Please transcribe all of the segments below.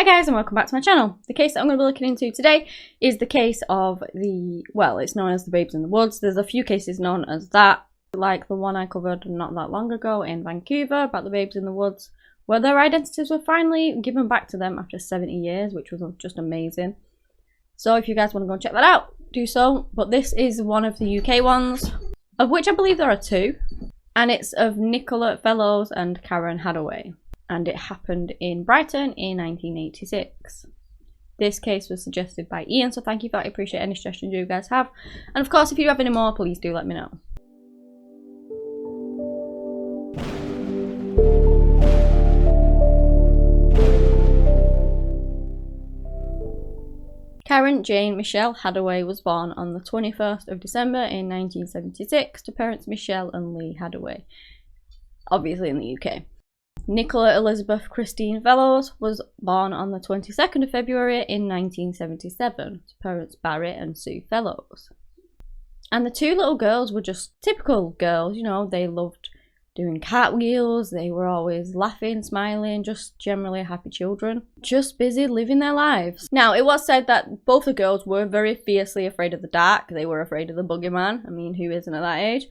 guys and welcome back to my channel. The case that I'm going to be looking into today is the case of the, well, it's known as the Babes in the Woods. There's a few cases known as that, like the one I covered not that long ago in Vancouver about the Babes in the Woods, where their identities were finally given back to them after 70 years, which was just amazing. So if you guys want to go and check that out, do so. But this is one of the UK ones, of which I believe there are two, and it's of Nicola Fellows and Karen Hadaway. And it happened in Brighton in 1986. This case was suggested by Ian, so thank you for that. I appreciate any suggestions you guys have. And of course, if you have any more, please do let me know. Karen Jane Michelle Hadaway was born on the 21st of December in 1976 to parents Michelle and Lee Hadaway, obviously in the UK. Nicola Elizabeth Christine Fellows was born on the 22nd of February in 1977 to parents Barry and Sue Fellows. And the two little girls were just typical girls, you know, they loved doing cartwheels, they were always laughing, smiling, just generally happy children, just busy living their lives. Now, it was said that both the girls were very fiercely afraid of the dark. They were afraid of the boogeyman. I mean, who isn't at that age?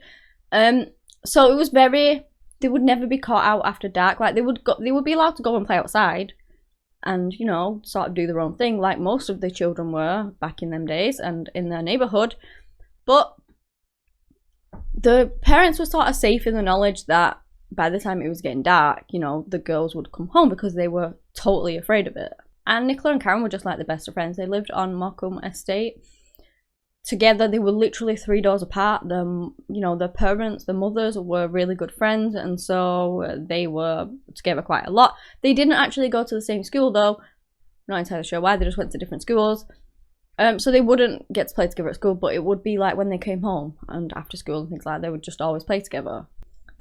So it was very... They would never be caught out after dark. Like they would be allowed to go and play outside and, you know, sort of do their own thing like most of the children were back in them days and in their neighbourhood. But the parents were sort of safe in the knowledge that by the time it was getting dark, you know, the girls would come home because they were totally afraid of it. And Nicola and Karen were just like the best of friends. They lived on Morecambe Estate. Together, they were literally 3 doors apart. You know, the parents, the mothers were really good friends, and so they were together quite a lot. They didn't actually go to the same school, though. Not entirely sure why. They just went to different schools. So they wouldn't get to play together at school, but it would be like when they came home and after school and things like that, they would just always play together.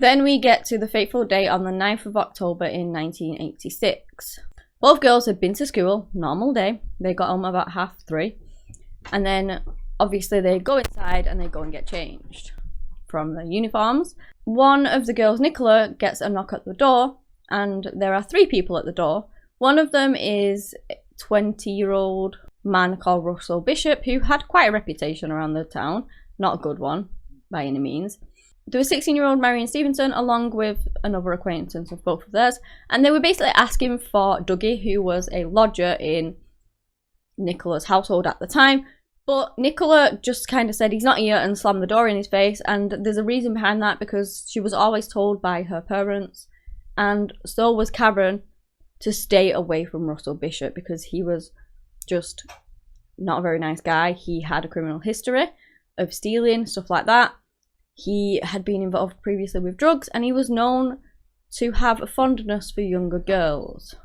Then we get to the fateful day on the 9th of October in 1986. Both girls had been to school, normal day. They got home about 3:30, and then obviously they go inside and they go and get changed from their uniforms. One of the girls, Nicola, gets a knock at the door, and there are 3 people at the door. One of them is a 20-year-old man called Russell Bishop, who had quite a reputation around the town. Not a good one, by any means. There was 16-year-old Marion Stevenson, along with another acquaintance of both of theirs, and they were basically asking for Dougie, who was a lodger in Nicola's household at the time. But Nicola just kind of said he's not here and slammed the door in his face, and there's a reason behind that because she was always told by her parents, and so was Karen, to stay away from Russell Bishop because he was just not a very nice guy. He had a criminal history of stealing, stuff like that. He had been involved previously with drugs, and he was known to have a fondness for younger girls.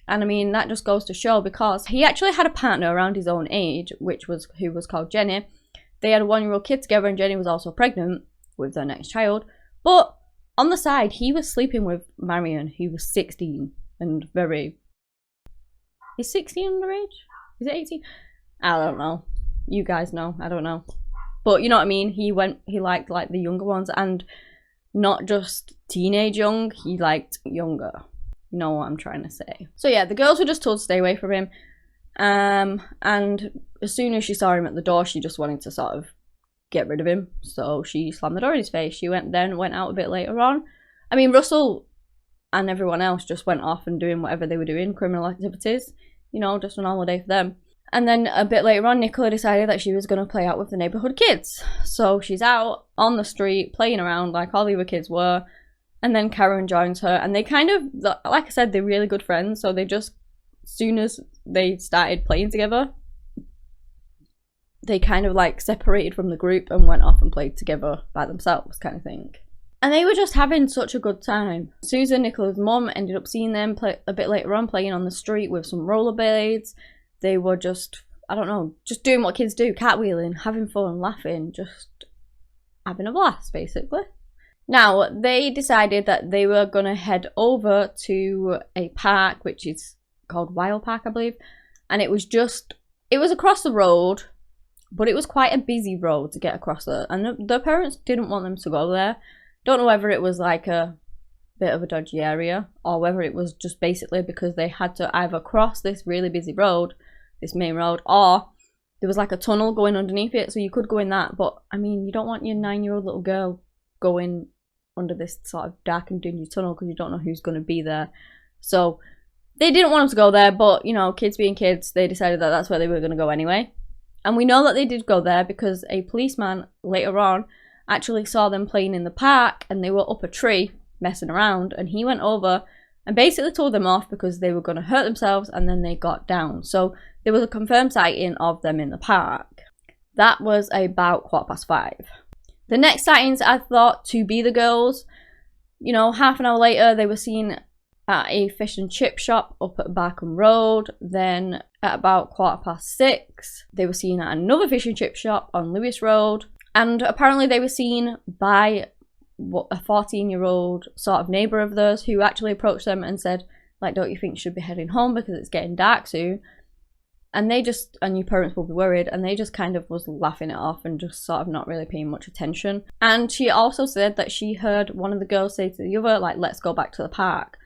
And I mean, that just goes to show because he actually had a partner around his own age, who was called Jenny. They had a 1-year-old kid together, and Jenny was also pregnant with their next child. But on the side, he was sleeping with Marion, who was 16 and very... Is 16 underage? Is it 18? I don't know. You guys know. I don't know. But you know what I mean? He liked like the younger ones, and not just teenage young, he liked younger. You know what I'm trying to say. So yeah, the girls were just told to stay away from him. And as soon as she saw him at the door, she just wanted to sort of get rid of him. So she slammed the door in his face. She went out a bit later on. I mean, Russell and everyone else just went off and doing whatever they were doing, criminal activities. You know, just a normal day for them. And then a bit later on, Nicola decided that she was going to play out with the neighbourhood kids. So she's out on the street playing around like all the other kids were. And then Karen joins her, and they kind of, like I said, they're really good friends. So they just, as soon as they started playing together, they kind of like separated from the group and went off and played together by themselves, kind of thing. And they were just having such a good time. Susan, Nicola's mum, ended up seeing them play a bit later on, playing on the street with some rollerblades. They were just, I don't know, just doing what kids do, cartwheeling, having fun, laughing, just having a blast, basically. Now, they decided that they were going to head over to a park, which is called Wild Park, I believe. And it was across the road, but it was quite a busy road to get across there. And the parents didn't want them to go there. Don't know whether it was like a bit of a dodgy area, or whether it was just basically because they had to either cross this really busy road, this main road, or there was like a tunnel going underneath it, so you could go in that. But I mean, you don't want your 9-year-old little girl going under this sort of dark and dingy tunnel because you don't know who's going to be there. So they didn't want them to go there, but you know, kids being kids, they decided that that's where they were going to go anyway. And we know that they did go there because a policeman later on actually saw them playing in the park, and they were up a tree messing around, and he went over and basically told them off because they were going to hurt themselves, and then they got down. So there was a confirmed sighting of them in the park. That was about 5:15. The next sightings I thought to be the girls. You know, half an hour later they were seen at a fish and chip shop up at Barkham Road. Then at about 6:15 they were seen at another fish and chip shop on Lewis Road, and apparently they were seen by a 14-year-old sort of neighbour of theirs who actually approached them and said, like, don't you think you should be heading home because it's getting dark soon? And they just, and your parents will be worried, and they just kind of was laughing it off and just sort of not really paying much attention. And she also said that she heard one of the girls say to the other, like, let's go back to the park.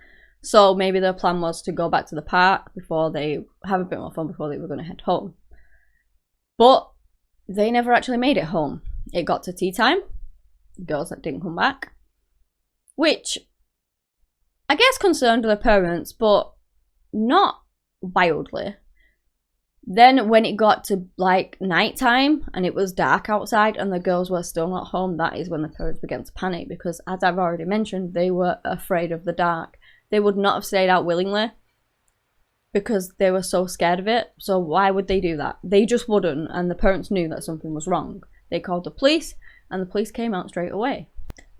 So maybe their plan was to go back to the park before they have a bit more fun before they were going to head home. But they never actually made it home. It got to tea time. Girls that didn't come back, which I guess concerned their parents, but not wildly. Then when it got to like night time and it was dark outside and the girls were still not home, that is when the parents began to panic, because as I've already mentioned, they were afraid of the dark. They would not have stayed out willingly because they were so scared of it. So why would they do that? They just wouldn't, and the parents knew that something was wrong. They called the police, and the police came out straight away.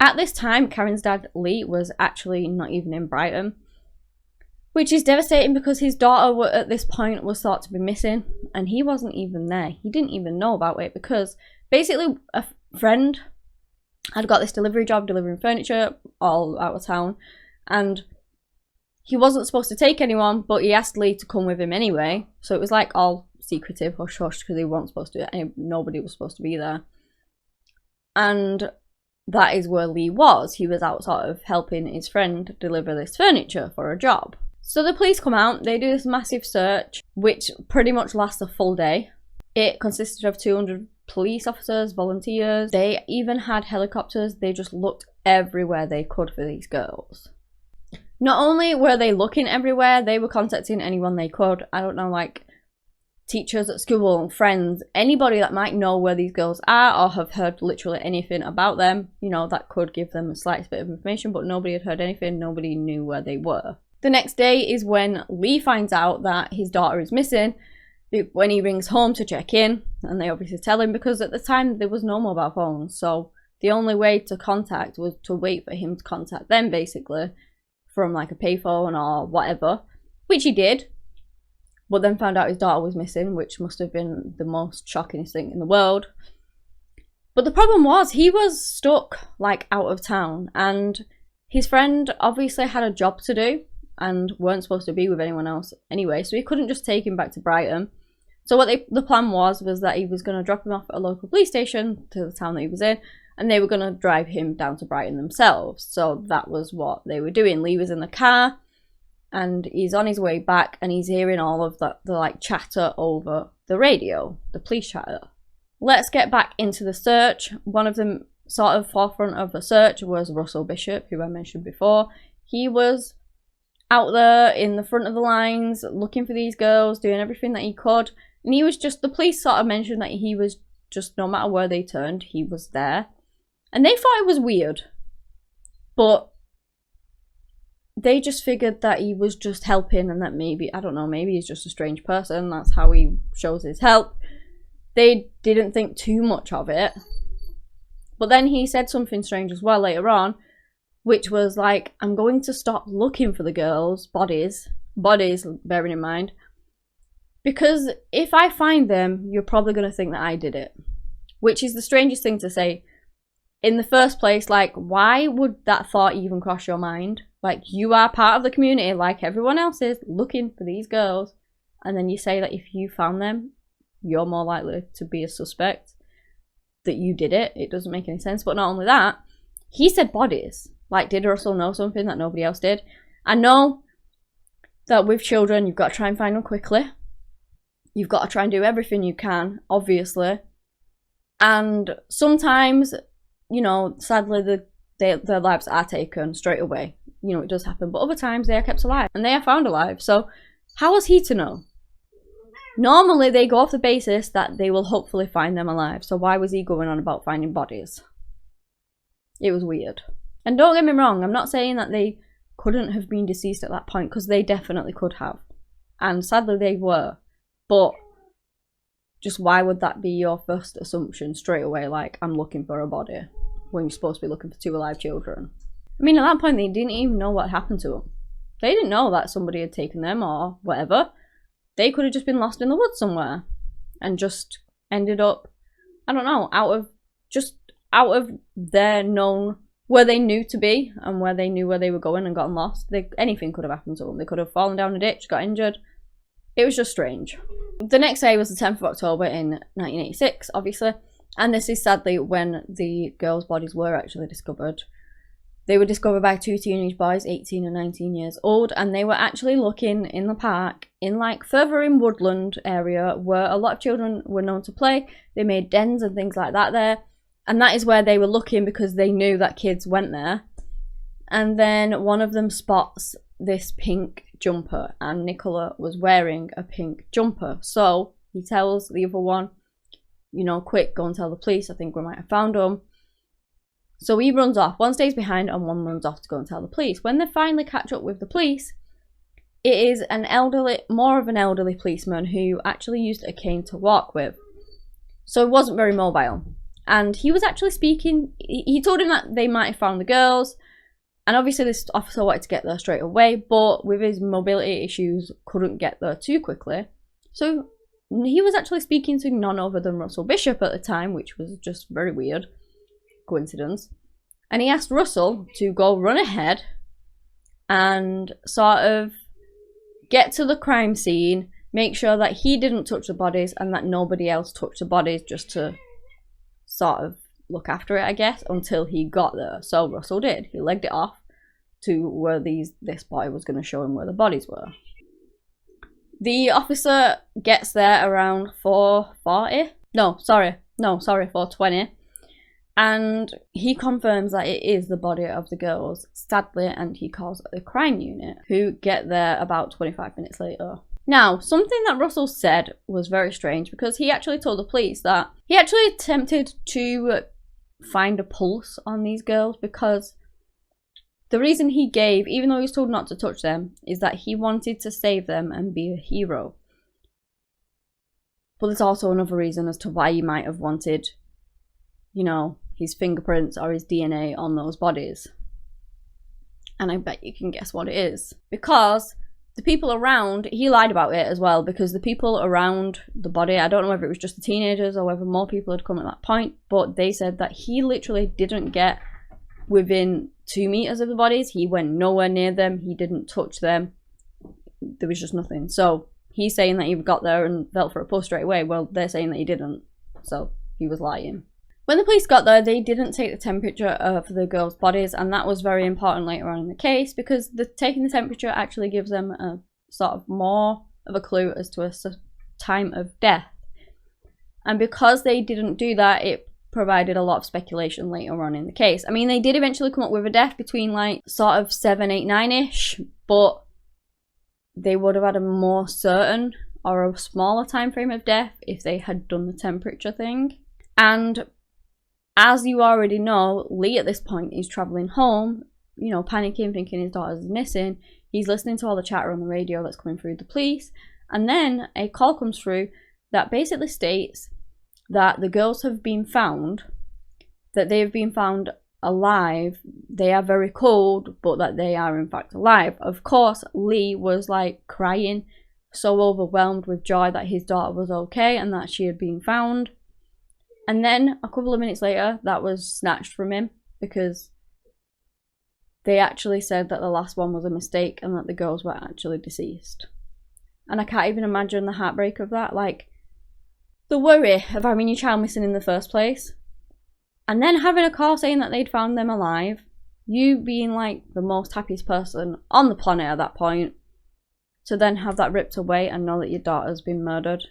At this time, Karen's dad, Lee, was actually not even in Brighton, which is devastating because his daughter at this point was thought to be missing, and he wasn't even there. He didn't even know about it because basically a friend had got this delivery job delivering furniture all out of town, and he wasn't supposed to take anyone, but he asked Lee to come with him anyway. So it was like all secretive, hush hush, because he wasn't supposed to, and nobody was supposed to be there. And that is where Lee was. He was out sort of helping his friend deliver this furniture for a job. So the police come out, they do this massive search, which pretty much lasts a full day. It consisted of 200 police officers, volunteers. They even had helicopters. They just looked everywhere they could for these girls. Not only were they looking everywhere, they were contacting anyone they could. I don't know, like teachers at school, friends, anybody that might know where these girls are or have heard literally anything about them, you know, that could give them a slight bit of information, but nobody had heard anything, nobody knew where they were. The next day is when Lee finds out that his daughter is missing, when he rings home to check in, and they obviously tell him because at the time there was no mobile phones, so the only way to contact was to wait for him to contact them, basically, from like a payphone or whatever, which he did. But then found out his daughter was missing, which must have been the most shocking thing in the world. But the problem was he was stuck like out of town, and his friend obviously had a job to do and weren't supposed to be with anyone else anyway, so he couldn't just take him back to Brighton. So what the plan was that he was going to drop him off at a local police station to the town that he was in, and they were going to drive him down to Brighton themselves. So that was what they were doing. Lee was in the car, and he's on his way back, and he's hearing all of the like chatter over the radio, the police chatter. Let's get back into the search. One of them sort of forefront of the search was Russell Bishop, who I mentioned before. He was out there in the front of the lines looking for these girls, doing everything that he could, and he was just, the police sort of mentioned that he was just, no matter where they turned, he was there, and they thought it was weird, but they just figured that he was just helping, and that maybe, I don't know, maybe he's just a strange person, that's how he shows his help. They didn't think too much of it. But then he said something strange as well later on, which was like, I'm going to stop looking for the girls' bodies, bearing in mind, because if I find them, you're probably going to think that I did it. Which is the strangest thing to say in the first place. Like, why would that thought even cross your mind? Like, you are part of the community like everyone else is, looking for these girls, and then you say that if you found them, you're more likely to be a suspect, that you did it. It doesn't make any sense. But not only that, he said bodies. Like, did Russell know something that nobody else did? I know that with children, you've got to try and find them quickly. You've got to try and do everything you can, obviously. And sometimes, you know, sadly, their lives are taken straight away. You know, it does happen. But other times, they are kept alive. And they are found alive. So, how was he to know? Normally, they go off the basis that they will hopefully find them alive. So, why was he going on about finding bodies? It was weird. And don't get me wrong, I'm not saying that they couldn't have been deceased at that point, because they definitely could have. And sadly, they were. But just why would that be your first assumption straight away? Like, I'm looking for a body when you're supposed to be looking for 2 alive children. I mean, at that point, they didn't even know what happened to them. They didn't know that somebody had taken them or whatever. They could have just been lost in the woods somewhere and just ended up, I don't know, out of their known, where they knew to be and where they knew where they were going and gotten lost. Anything could have happened to them. They could have fallen down a ditch, got injured. It was just strange. The next day was the 10th of October in 1986, obviously. And this is sadly when the girls' bodies were actually discovered. They were discovered by 2 teenage boys, 18 and 19 years old. And they were actually looking in the park, in like further in woodland area where a lot of children were known to play. They made dens and things like that there. And that is where they were looking because they knew that kids went there. And then one of them spots this pink jumper, and Nicola was wearing a pink jumper. So he tells the other one, you know, quick, go and tell the police. I think we might have found him. So he runs off. One stays behind and one runs off to go and tell the police. When they finally catch up with the police, it is an elderly, more of an elderly policeman who actually used a cane to walk with. So he wasn't very mobile. And he was actually speaking, he told him that they might have found the girls. And obviously this officer wanted to get there straight away, but with his mobility issues, couldn't get there too quickly. So he was actually speaking to none other than Russell Bishop at the time, which was just very weird. Coincidence. And he asked Russell to go run ahead and sort of get to the crime scene, make sure that he didn't touch the bodies and that nobody else touched the bodies, just to sort of look after it, I guess, until he got there. So Russell did. He legged it off to where this boy was going to show him where the bodies were. The officer gets there around 4:40. No, sorry, 4:20. And he confirms that it is the body of the girls, sadly, and he calls the crime unit, who get there about 25 minutes later. Now, something that Russell said was very strange, because he actually told the police that he actually attempted to find a pulse on these girls, because the reason he gave, even though he was told not to touch them, is that he wanted to save them and be a hero. But there's also another reason as to why he might have wanted, you know, his fingerprints or his DNA on those bodies. And I bet you can guess what it is. Because the people around, he lied about it as well, because the people around the body, I don't know whether it was just the teenagers or whether more people had come at that point, but they said that he literally didn't get within 2 meters of the bodies. He went nowhere near them. He didn't touch them. There was just nothing. So he's saying that he got there and felt for a pulse straight away. Well, they're saying that he didn't. So he was lying. When the police got there, they didn't take the temperature of the girls' bodies, and that was very important later on in the case, because taking the temperature actually gives them a sort of more of a clue as to a time of death. And because they didn't do that, it provided a lot of speculation later on in the case. I mean, they did eventually come up with a death between like sort of 7, 8, 9-ish, but they would have had a more certain or a smaller time frame of death if they had done the temperature thing. And as you already know, Lee at this point is travelling home, you know, panicking, thinking his daughter's missing. He's listening to all the chatter on the radio that's coming through the police. And then a call comes through that basically states that the girls have been found, that they have been found alive. They are very cold, but that they are in fact alive. Of course, Lee was like crying, so overwhelmed with joy that his daughter was okay and that she had been found. And then a couple of minutes later, that was snatched from him, because they actually said that the last one was a mistake and that the girls were actually deceased. And I can't even imagine the heartbreak of that. Like, the worry of having your child missing in the first place, and then having a call saying that they'd found them alive, You being like the most happiest person on the planet at that point, to then have that ripped away and know that your daughter's been murdered.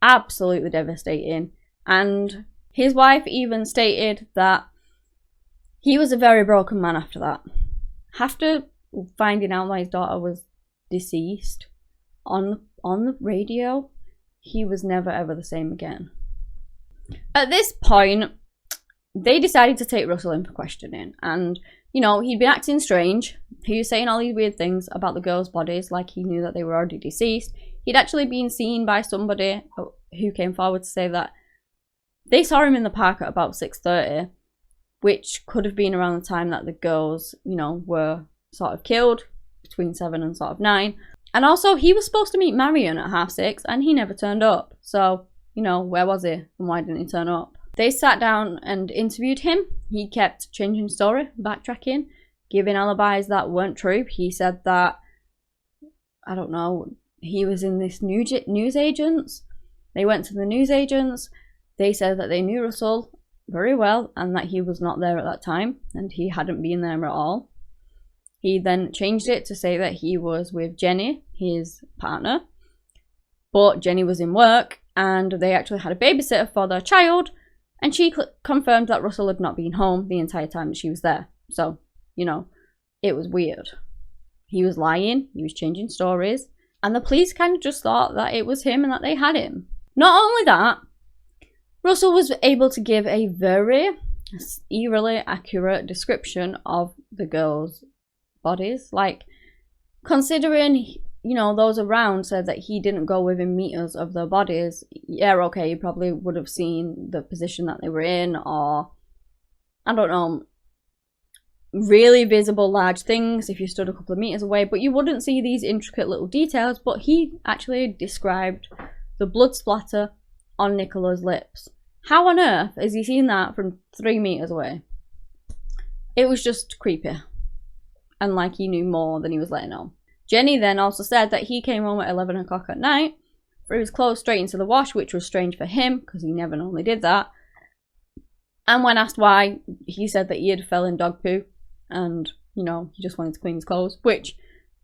Absolutely devastating. And his wife even stated that he was a very broken man after that. After finding out that his daughter was deceased on the radio, he was never ever the same again. At this point, they decided to take Russell in for questioning, and you know, he'd been acting strange. He was saying all these weird things about the girls' bodies, like he knew that they were already deceased. He'd actually been seen by somebody who came forward to say that they saw him in the park at about 6:30, which could have been around the time that the girls, you know, were sort of killed, between 7 and sort of 9. And also, he was supposed to meet Marion at 6:30, and he never turned up. So, you know, where was he, and why didn't he turn up? They sat down and interviewed him. He kept changing story, backtracking, giving alibis that weren't true. He said that, I don't know, he was in this news agents. They went to the news agents. They said that they knew Russell very well and that he was not there at that time and he hadn't been there at all. He then changed it to say that he was with Jenny, his partner, but Jenny was in work and they actually had a babysitter for their child. And she confirmed that Russell had not been home the entire time that she was there. So, you know, it was weird. He was lying, he was changing stories, and the police kind of just thought that it was him and that they had him. Not only that, Russell was able to give a very eerily accurate description of the girls' bodies. Like, considering, you know, those around said that he didn't go within meters of their bodies, yeah, okay, you probably would have seen the position that they were in, or, I don't know, really visible large things if you stood a couple of meters away, but you wouldn't see these intricate little details. But he actually described the blood splatter on Nicola's lips. How on earth has he seen that from 3 meters away? It was just creepy. And like he knew more than he was letting on. Jenny then also said that he came home at 11 o'clock at night, threw his clothes straight into the wash, which was strange for him because he never normally did that. And when asked why, he said that he had fell in dog poo and, you know, he just wanted to clean his clothes, which,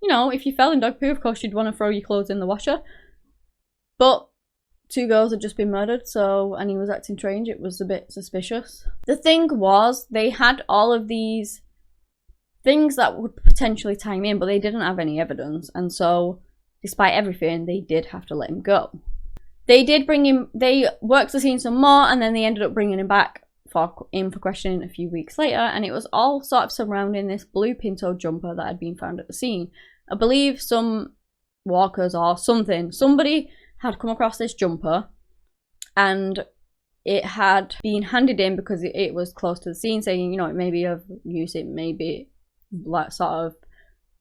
you know, if you fell in dog poo, of course you'd want to throw your clothes in the washer. But 2 girls had just been murdered, so, and he was acting strange. It was a bit suspicious. The thing was, they had all of these things that would potentially tie him in, but they didn't have any evidence, and so despite everything, they did have to let him go. They did bring him, they worked the scene some more, and then they ended up bringing him back for questioning a few weeks later, and it was all sort of surrounding this blue Pinto jumper that had been found at the scene. I believe some walkers or somebody had come across this jumper, and it had been handed in because it was close to the scene, saying, you know, it may be of use, it may be like sort of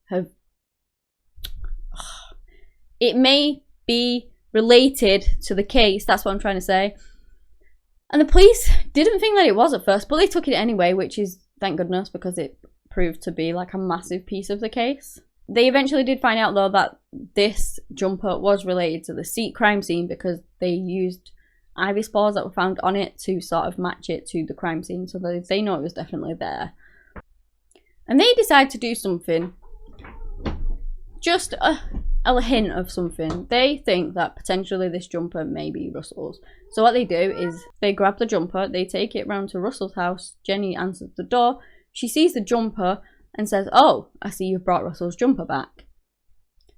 have, it may be related to the case, that's what I'm trying to say. And the police didn't think that it was at first, but they took it anyway, which is, thank goodness, because it proved to be like a massive piece of the case. They eventually did find out though that this jumper was related to the crime scene because they used ivy spores that were found on it to sort of match it to the crime scene, so they know it was definitely there. And they decide to do something, just a hint of something. They think that potentially this jumper may be Russell's. So what they do is they grab the jumper, they take it round to Russell's house. Jenny answers the door. She sees the jumper and says, "Oh, I see you've brought Russell's jumper back."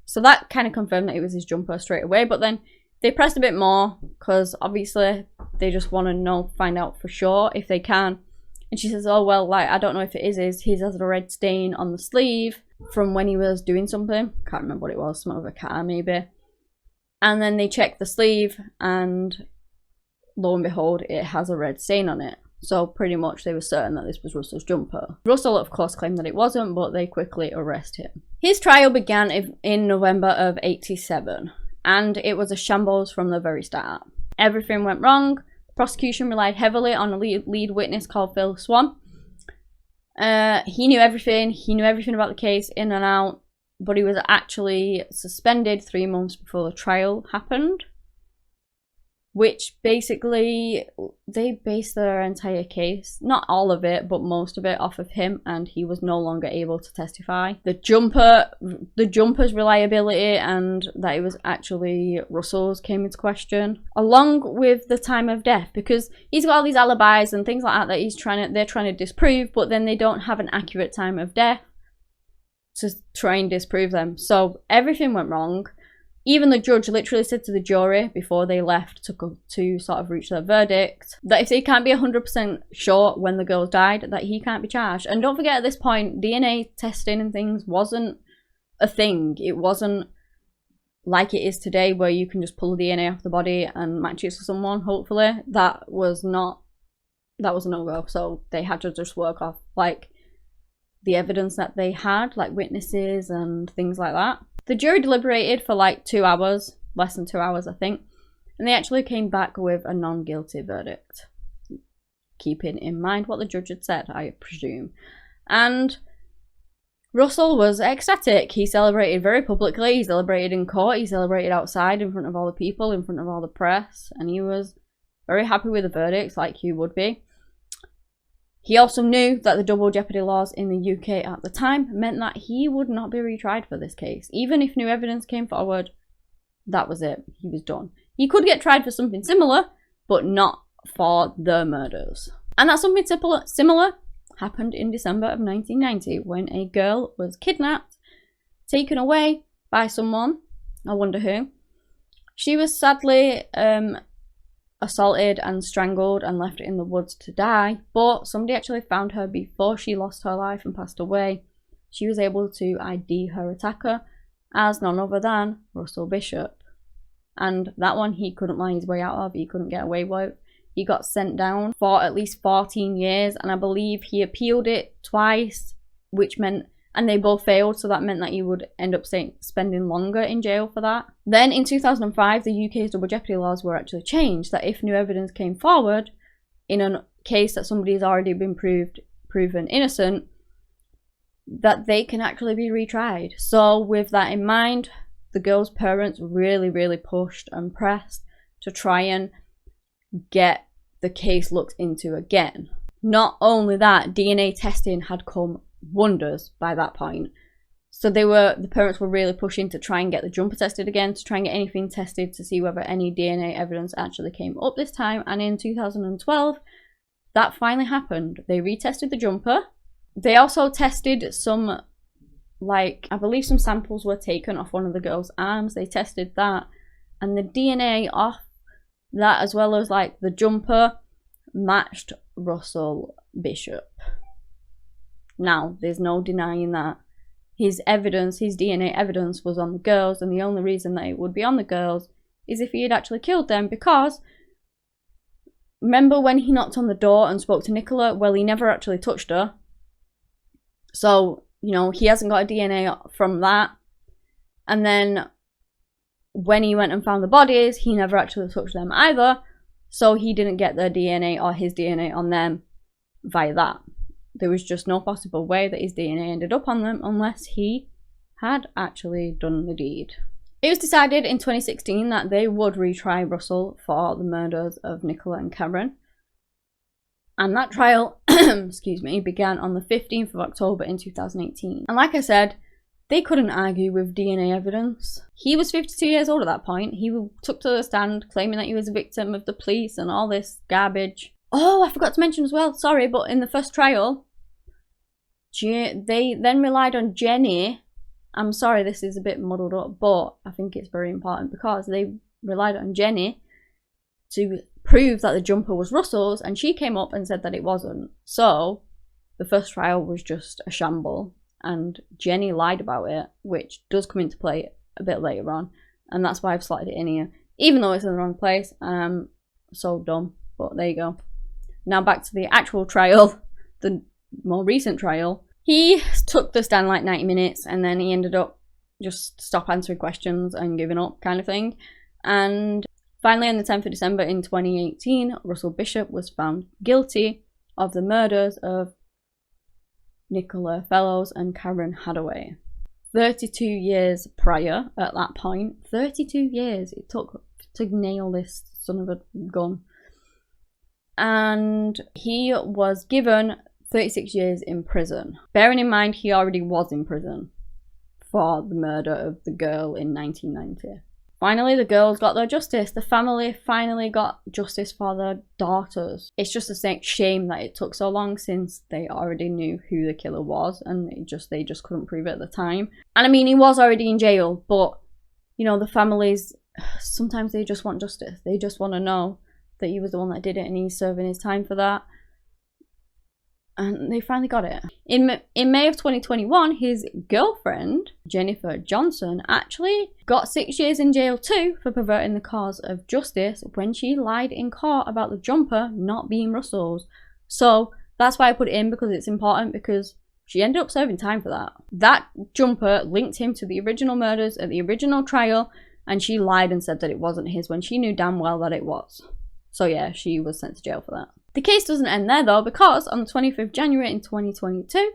So that kind of confirmed that it was his jumper straight away. But then they pressed a bit more because obviously they just want to find out for sure if they can. And she says, "Oh, well, like, I don't know if it is his. He has a red stain on the sleeve from when he was doing something." Can't remember what it was, some of a car maybe. And then they check the sleeve and lo and behold, it has a red stain on it. So pretty much they were certain that this was Russell's jumper. Russell, of course, claimed that it wasn't, but they quickly arrest him. His trial began in November of '87, and it was a shambles from the very start. Everything went wrong. Prosecution relied heavily on a lead witness called Swann. He knew everything. He knew everything about the case in and out, but he was actually suspended 3 months before the trial happened. which basically they based their entire case, not all of it, but most of it, off of him, and he was no longer able to testify. The jumper's reliability and that it was actually Russell's came into question, along with the time of death, because he's got all these alibis and things like that that they're trying to disprove, but then they don't have an accurate time of death to try and disprove them. So everything went wrong. Even the judge literally said to the jury before they left to sort of reach their verdict that if they can't be 100% sure when the girls died, that he can't be charged. And don't forget, at this point, DNA testing and things wasn't a thing. It wasn't like it is today where you can just pull the DNA off the body and match it to someone, hopefully. That was a no-go. So they had to just work off like the evidence that they had, like witnesses and things like that. The jury deliberated for like 2 hours, less than 2 hours, I think, and they actually came back with a non-guilty verdict, keeping in mind what the judge had said, I presume. And Russell was ecstatic. He celebrated very publicly. He celebrated in court. He celebrated outside in front of all the people, in front of all the press, and he was very happy with the verdict, like he would be. He also knew that the double jeopardy laws in the UK at the time meant that he would not be retried for this case. Even if new evidence came forward, that was it. He was done. He could get tried for something similar, but not for the murders. And that something similar happened in December of 1990 when a girl was kidnapped, taken away by someone, I wonder who. She was sadly assaulted and strangled and left in the woods to die, but somebody actually found her before she lost her life and passed away. She was able to ID her attacker as none other than Russell Bishop, and that one he couldn't lie his way out of. He couldn't get away with. He got sent down for at least 14 years, and I believe he appealed it twice, which meant, and they both failed, so that meant that he would end up spending longer in jail for that. Then in 2005, the UK's double jeopardy laws were actually changed, that if new evidence came forward in a case that somebody has already been proven innocent, that they can actually be retried. So with that in mind, the girl's parents really pushed and pressed to try and get the case looked into again. Not only that, DNA testing had come wonders by that point. So the parents were really pushing to try and get the jumper tested again, to try and get anything tested to see whether any DNA evidence actually came up this time. And in 2012, that finally happened. They retested the jumper. They also tested some, like, I believe some samples were taken off one of the girl's arms. They tested that, and the DNA off that, as well as like the jumper, matched Russell Bishop. Now, there's no denying that his DNA evidence was on the girls, and the only reason that it would be on the girls is if he had actually killed them, because remember when he knocked on the door and spoke to Nicola? Well, he never actually touched her. So, you know, he hasn't got a DNA from that. And then when he went and found the bodies, he never actually touched them either. So he didn't get their DNA or his DNA on them via that. There was just no possible way that his DNA ended up on them unless he had actually done the deed. It was decided in 2016 that they would retry Russell for the murders of Nicola and Cameron. And that trial, excuse me, began on the 15th of October in 2018. And like I said, they couldn't argue with DNA evidence. He was 52 years old at that point. He took to the stand claiming that he was a victim of the police and all this garbage. Oh, I forgot to mention as well, sorry, but in the first trial, they then relied on Jenny. I'm sorry, this is a bit muddled up, but I think it's very important because they relied on Jenny to prove that the jumper was Russell's, and she came up and said that it wasn't. So the first trial was just a shamble, and Jenny lied about it, which does come into play a bit later on, and that's why I've slotted it in here, even though it's in the wrong place. So dumb, but there you go. Now back to the actual trial, the more recent trial. He took the stand like 90 minutes, and then he ended up just stop answering questions and giving up kind of thing. And finally, on the 10th of December in 2018, Russell Bishop was found guilty of the murders of Nicola Fellows and Karen Hadaway. 32 years prior at that point, 32 years it took to nail this son of a gun. And he was given 36 years in prison. Bearing in mind he already was in prison for the murder of the girl in 1990. Finally, the girls got their justice. The family finally got justice for their daughters. It's just a shame that it took so long, since they already knew who the killer was, and they just couldn't prove it at the time. And I mean, he was already in jail, but you know, the families, sometimes they just want justice. They just want to know that he was the one that did it and he's serving his time for that. And they finally got it. In May of 2021, his girlfriend, Jennifer Johnson, actually got 6 years in jail too for perverting the cause of justice when she lied in court about the jumper not being Russell's. So that's why I put it in, because it's important, because she ended up serving time for that. That jumper linked him to the original murders at the original trial, and she lied and said that it wasn't his when she knew damn well that it was. So yeah, she was sent to jail for that. The case doesn't end there though, because on the 25th of January in 2022,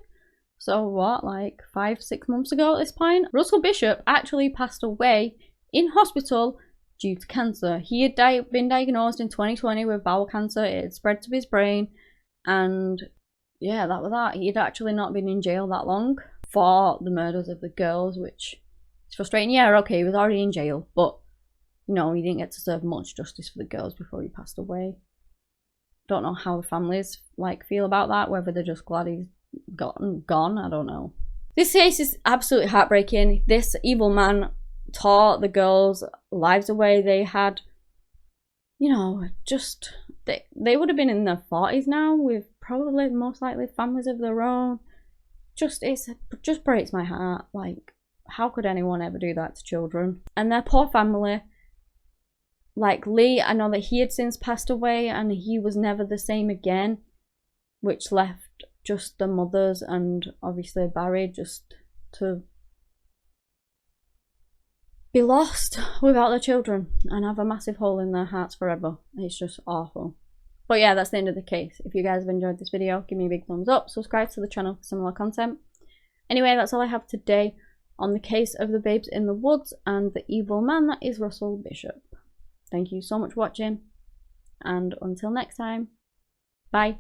so what, like 5-6 months ago at this point, Russell Bishop actually passed away in hospital due to cancer. He had been diagnosed in 2020 with bowel cancer. It had spread to his brain, and yeah, that was that. He had actually not been in jail that long for the murders of the girls, which is frustrating. Yeah, okay, he was already in jail, but no, he didn't get to serve much justice for the girls before he passed away. Don't know how the families feel about that, whether they're just glad he's gone, I don't know. This case is absolutely heartbreaking. This evil man tore the girls' lives away. They had, you know, just, they would have been in their 40s now, with probably most likely families of their own. It just breaks my heart. Like, how could anyone ever do that to children? And their poor family. Like Lee, I know that he had since passed away and he was never the same again, which left just the mothers and obviously Barry just to be lost without their children and have a massive hole in their hearts forever. It's just awful. But yeah, that's the end of the case. If you guys have enjoyed this video, give me a big thumbs up, subscribe to the channel for similar content. Anyway, that's all I have today on the case of the babes in the woods and the evil man that is Russell Bishop. Thank you so much for watching, and until next time, bye.